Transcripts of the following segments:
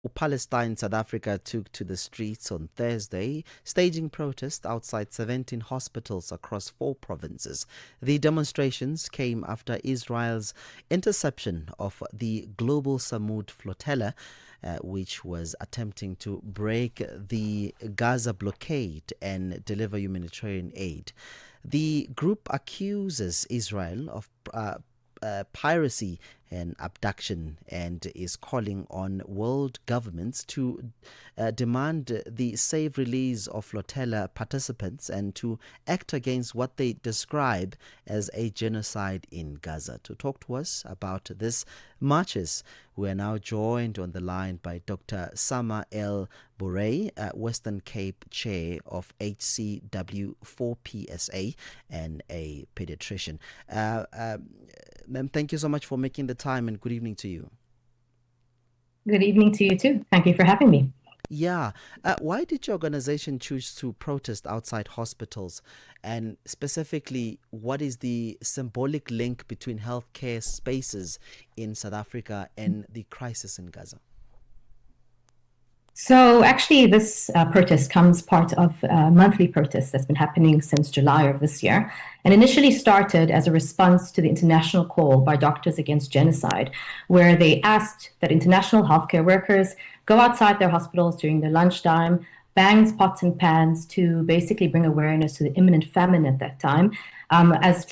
Palestine, South Africa took to the streets on Thursday, staging protests outside 17 hospitals across 4 provinces. The demonstrations came after Israel's interception of the Global Sumud Flotilla, which was attempting to break the Gaza blockade and deliver humanitarian aid. The group accuses Israel of piracy and abduction and is calling on world governments to demand the safe release of flotilla participants and to act against what they describe as a genocide in Gaza. To talk to us about this marches, we are now joined on the line by Dr. Samah El-Boraei, Western Cape Chair of HCW4PSA and a Paediatrician. Ma'am, thank you so much for making the time, and good evening to you. Good evening to you too. Thank you for having me. Yeah. Why did your organization choose to protest outside hospitals? And specifically, what is the symbolic link between healthcare spaces in South Africa and the crisis in Gaza? So actually, this protest comes part of a monthly protest that's been happening since July of this year, and initially started as a response to the international call by Doctors Against Genocide, where they asked that international healthcare workers go outside their hospitals during their lunchtime, bang pots and pans to basically bring awareness to the imminent famine at that time. As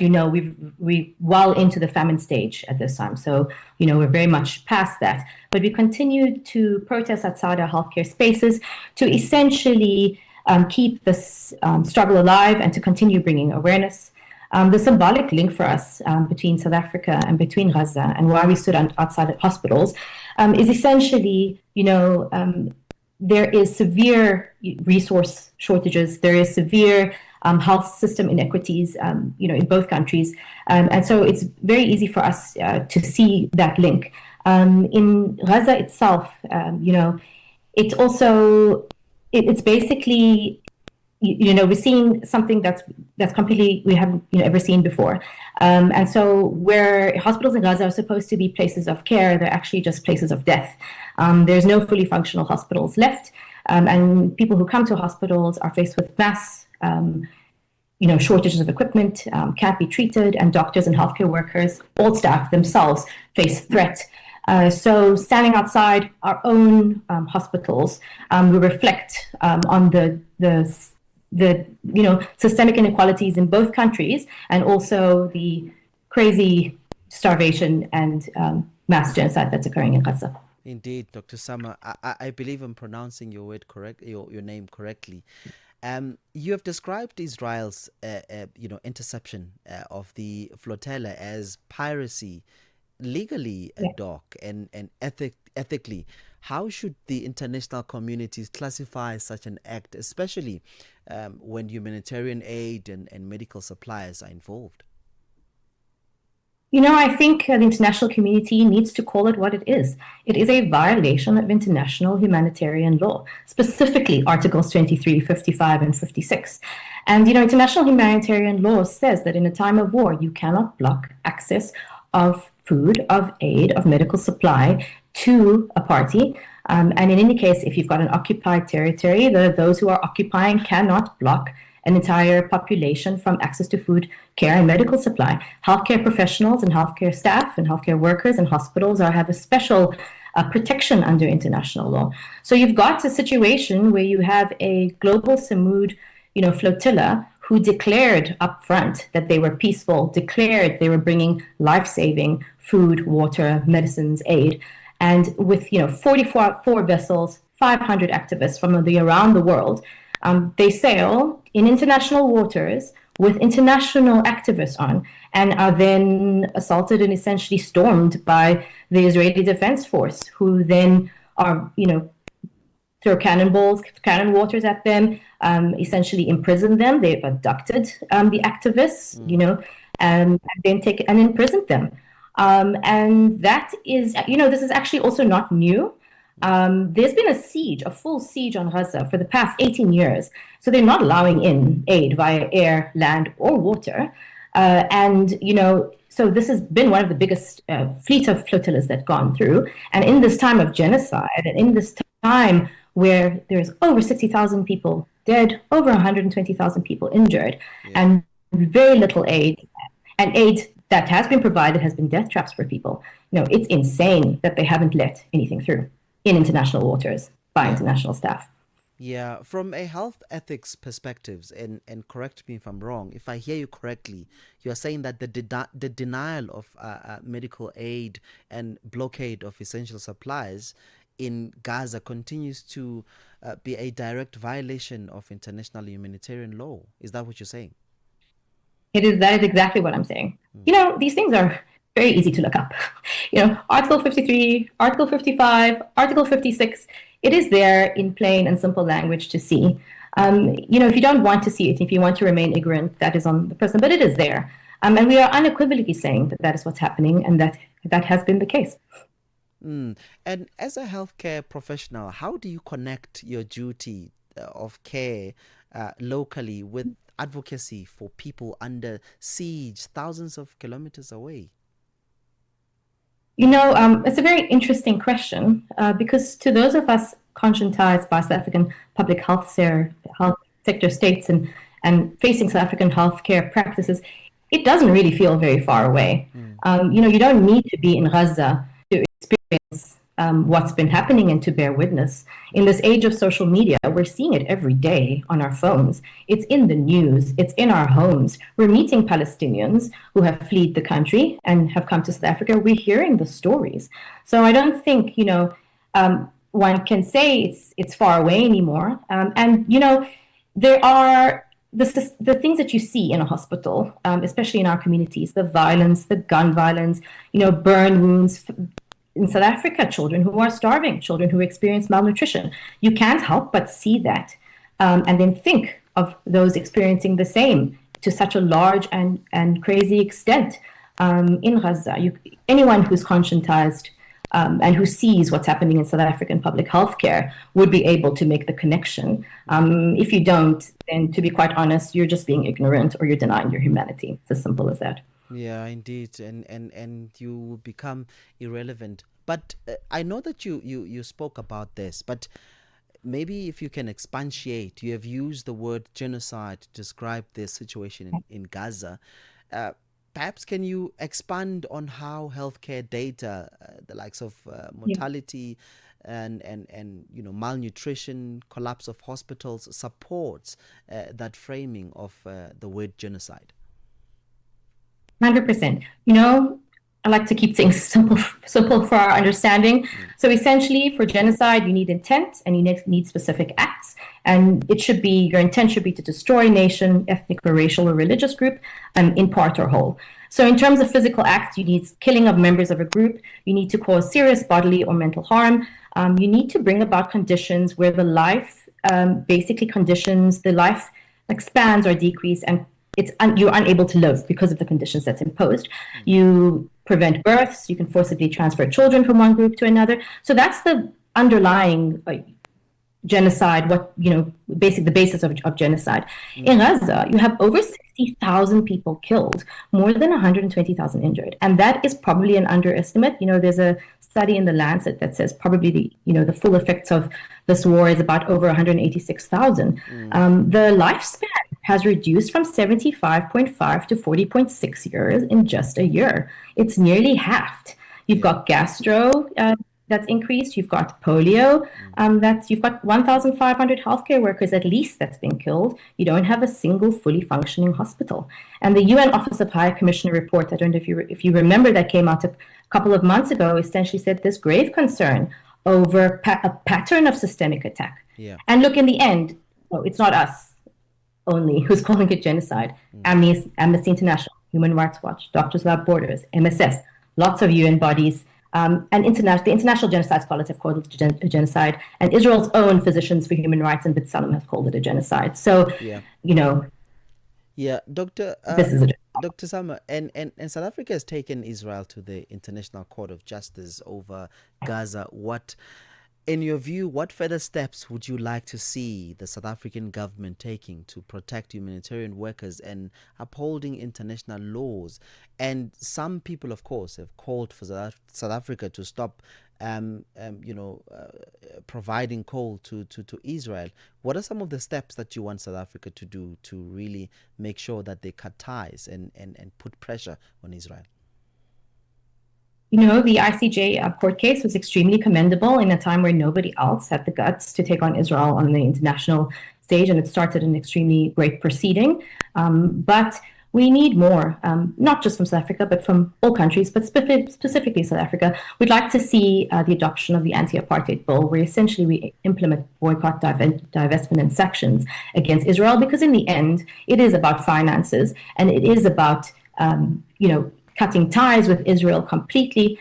you know, we're well into the famine stage at this time. So, we're very much past that. But we continue to protest outside our healthcare spaces to essentially keep this struggle alive and to continue bringing awareness. The symbolic link for us between South Africa and between Gaza and why we stood outside of hospitals is essentially, there is severe resource shortages. There is severe health system inequities, in both countries. And so it's very easy for us to see that link. In Gaza itself, it's also, it's basically, we're seeing something that's completely, we haven't ever seen before. And so where hospitals in Gaza are supposed to be places of care, they're actually just places of death. There's no fully functional hospitals left. And people who come to hospitals are faced with mass shortages of equipment, can't be treated, and doctors and healthcare workers, all staff themselves, face threat. So standing outside our own hospitals, we reflect on the systemic inequalities in both countries, and also the crazy starvation and mass genocide that's occurring in Gaza. Indeed, Dr. Samah, I believe I'm pronouncing your word correct, your name correctly. You have described Israel's, interception of the flotilla as piracy, legally, Doc, and ethically. How should the international communities classify such an act, especially when humanitarian aid and medical supplies are involved? I think the international community needs to call it what it is. It is a violation of international humanitarian law, specifically Articles 23, 55, and 56. And, international humanitarian law says that in a time of war, you cannot block access of food, of aid, of medical supply to a party. And in any case, if you've got an occupied territory, those who are occupying cannot block an entire population from access to food, care, and medical supply. Healthcare professionals and healthcare staff and healthcare workers and hospitals have a special protection under international law. So you've got a situation where you have a global Sumud, flotilla who declared up front that they were peaceful, declared they were bringing life-saving food, water, medicines, aid, and with 44 vessels, 500 activists from around the world. They sail in international waters with international activists on, and are then assaulted and essentially stormed by the Israeli Defense Force, who then are, throw cannon waters at them, essentially imprison them. They've abducted the activists, and then imprisoned them. And that is, this is actually also not new. There's been a full siege on Gaza for the past 18 years. So they're not allowing in aid via air, land, or water. So So this has been one of the biggest fleet of flotillas that gone through. And in this time of genocide, and in this time where there's over 60,000 people dead, over 120,000 people injured, and very little aid, and aid that has been provided has been death traps for people. It's insane that they haven't let anything through in international waters by international staff. Yeah, from a health ethics perspective, and correct me if I'm wrong, if I hear you correctly, you're saying that the denial of medical aid and blockade of essential supplies in Gaza continues to be a direct violation of international humanitarian law. Is that what you're saying? That is exactly what I'm saying. These things are very easy to look up. Article 53, Article 55, Article 56, it is there in plain and simple language to see. If you don't want to see it, if you want to remain ignorant, that is on the person, but it is there. And we are unequivocally saying that is what's happening, and that has been the case. And as a healthcare professional, how do you connect your duty of care locally with advocacy for people under siege thousands of kilometers away? It's a very interesting question because to those of us conscientized by South African public health sector states and facing South African healthcare practices, it doesn't really feel very far away. You don't need to be in Gaza to experience what's been happening and to bear witness. In this age of social media, we're seeing it every day on our phones. It's in the news. It's in our homes. We're meeting Palestinians who have fled the country and have come to South Africa. We're hearing the stories. So I don't think, one can say it's far away anymore. There are the things that you see in a hospital, especially in our communities, the violence, the gun violence, burn wounds, in South Africa, children who are starving, children who experience malnutrition. You can't help but see that and then think of those experiencing the same to such a large and crazy extent in Gaza. Anyone who's conscientized and who sees what's happening in South African public health care would be able to make the connection. If you don't, then to be quite honest, you're just being ignorant or you're denying your humanity. It's as simple as that. Yeah, indeed, and you become irrelevant. But I know that you spoke about this, but maybe if you can expatiate, you have used the word genocide to describe the situation in Gaza. Perhaps can you expand on how healthcare data, the likes of mortality and malnutrition, collapse of hospitals, supports that framing of the word genocide? 100%. I like to keep things simple for our understanding. So essentially, for genocide, you need intent and you need specific acts. And your intent should be to destroy a nation, ethnic or racial or religious group, in part or whole. So in terms of physical acts, you need killing of members of a group. You need to cause serious bodily or mental harm. You need to bring about conditions where the life expands or decrease, and you're unable to live because of the conditions that's imposed. You prevent births. You can forcibly transfer children from one group to another. So that's the underlying genocide, basically the basis of genocide. In Gaza, you have over 60,000 people killed, more than 120,000 injured. And that is probably an underestimate. There's a study in the Lancet that says probably the full effects of this war is about over 186,000. The lifespan has reduced from 75.5 to 40.6 years in just a year. It's nearly halved. You've got gastro that's increased. You've got polio. You've got 1,500 healthcare workers at least that's been killed. You don't have a single fully functioning hospital. And the UN Office of High Commissioner report, I don't know if you remember, that came out a couple of months ago, essentially said there's grave concern over a pattern of systemic attack. Yeah. And look, in the end, it's not us only who's calling it genocide. Amnesty International, Human Rights Watch, Doctors Without Borders, MSF, lots of UN bodies, and the international genocide scholars have called it a genocide, and Israel's own Physicians for Human Rights and B'Tselem have called it a genocide. So, Dr. This is Dr. Samah, and South Africa has taken Israel to the International Court of Justice over Gaza. What In your view, what further steps would you like to see the South African government taking to protect humanitarian workers and upholding international laws? And some people, of course, have called for South Africa to stop, providing coal to Israel. What are some of the steps that you want South Africa to do to really make sure that they cut ties and put pressure on Israel? The ICJ court case was extremely commendable in a time where nobody else had the guts to take on Israel on the international stage, and it started an extremely great proceeding. But we need more, not just from South Africa, but from all countries, but specifically South Africa. We'd like to see the adoption of the anti-apartheid bill, where essentially we implement boycott, divestment, and sanctions against Israel, because in the end, it is about finances, and it is about, cutting ties with Israel completely.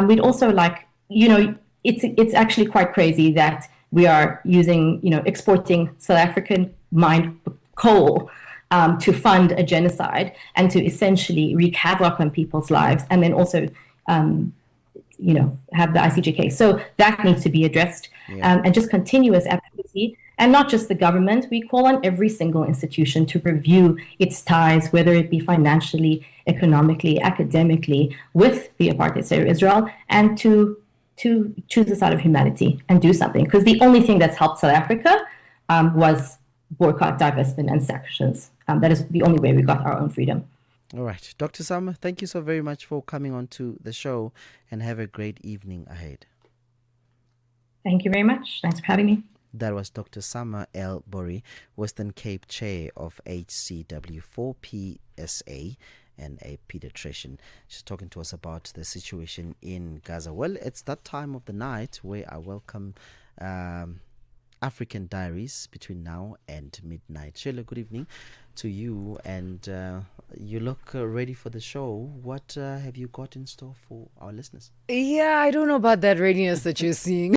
We'd also like, it's actually quite crazy that we are using, exporting South African mined coal to fund a genocide and to essentially wreak havoc on people's lives, and then also, have the ICJ case. So that needs to be addressed, and just continuous advocacy. And not just the government, we call on every single institution to review its ties, whether it be financially, economically, academically, with the apartheid state of Israel, and to choose the side of humanity and do something. Because the only thing that's helped South Africa was boycott, divestment, and sanctions. That is the only way we got our own freedom. All right. Dr. Samah, thank you so very much for coming on to the show, and have a great evening ahead. Thank you very much. Thanks for having me. That was Dr. Samah El-Boraei, Western Cape Chair of HCW4PSA and a pediatrician. She's talking to us about the situation in Gaza. Well, it's that time of the night where I welcome African Diaries between now and midnight. Sheila, good evening to you, and you look ready for the show. What have you got in store for our listeners? Yeah, I don't know about that readiness that you're seeing.